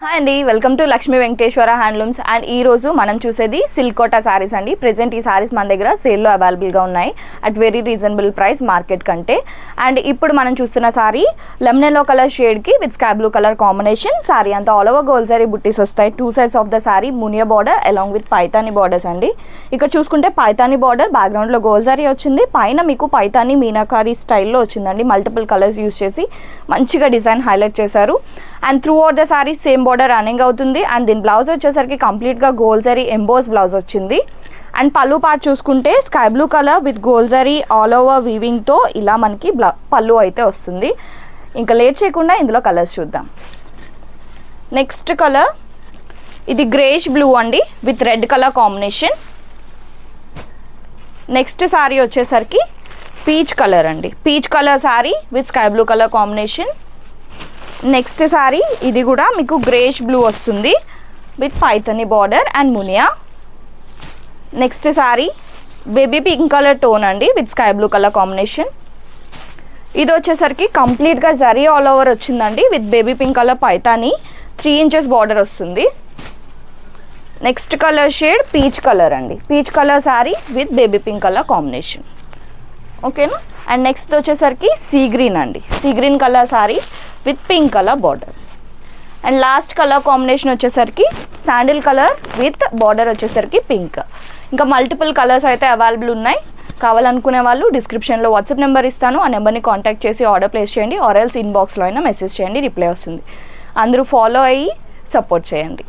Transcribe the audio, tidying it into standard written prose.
Hi అండి, welcome to Lakshmi Venkateswara handlooms. And ఈ రోజు మనం చూసేది సిల్క్ కోటా శారీస్ అండి. ప్రెజెంట్ ఈ శారీస్ మన దగ్గర సేల్లో అవైలబుల్గా ఉన్నాయి at very reasonable price market కంటే. అండ్ ఇప్పుడు మనం చూస్తున్న శారీ లెమన్ ఎల్లో కలర్ షేడ్కి with sky blue colour combination. Sari అంతా ఆల్ ఓవర్ గోల్డ్ జరీ బుట్టీస్ వస్తాయి. Two sides of the sari Muniya border along with Paithani borders అండి. ఇక్కడ చూసుకుంటే పైతానీ బార్డర్ బ్యాక్గ్రౌండ్లో గోల్డ్ జరీ వచ్చింది, పైన మీకు పైతానీ మీనాకారి స్టైల్లో వచ్చిందండి. మల్టిపుల్ కలర్స్ యూస్ చేసి మంచిగా డిజైన్ హైలైట్ చేశారు. And throughout the sari same border running అవుతుంది. అండ్ దీని బ్లౌజ్ వచ్చేసరికి కంప్లీట్గా గోల్డ్ జరీ ఎంబోస్ బ్లౌజ్ వచ్చింది. అండ్ పళ్ళు పార్ట్ చూసుకుంటే sky blue colour with gold zari all over వీవింగ్తో ఇలా మనకి పళ్ళు అయితే వస్తుంది. ఇంకా లేట్ చేయకుండా ఇందులో కలర్స్ చూద్దాం. నెక్స్ట్ కలర్ ఇది గ్రేష్ బ్లూ అండి with red colour combination. Next sari వచ్చేసరికి పీచ్ కలర్ అండి, peach colour sari with sky blue colour combination. Next sari ఇది కూడా మీకు గ్రేష్ బ్లూ వస్తుంది with Paithani border and Muniya. Next sari baby pink colour tone అండి with sky blue colour combination. ఇది వచ్చేసరికి కంప్లీట్గా జరీ ఆల్ ఓవర్ వచ్చిందండి with baby pink colour Paithani 3 inches border వస్తుంది. Next colour shade peach colour అండి, peach colour sari with baby pink colour combination. ఓకేనా. And next వచ్చేసరికి sea green అండి, sea green colour sari with pink colour border. And last colour combination వచ్చేసరికి sandal colour with border వచ్చేసరికి pink. ఇంకా multiple colours అయితే available ఉన్నాయి. కావాలనుకునే వాళ్ళు డిస్క్రిప్షన్లో వాట్సాప్ నెంబర్ ఇస్తాను, ఆ నెంబర్ని కాంటాక్ట్ చేసి ఆర్డర్ ప్లేస్ చేయండి. ఆర్ ఎల్స్ ఇన్బాక్స్లో అయినా మెసేజ్ చేయండి, రిప్లై వస్తుంది. అందరూ ఫాలో అయ్యి సపోర్ట్ చేయండి.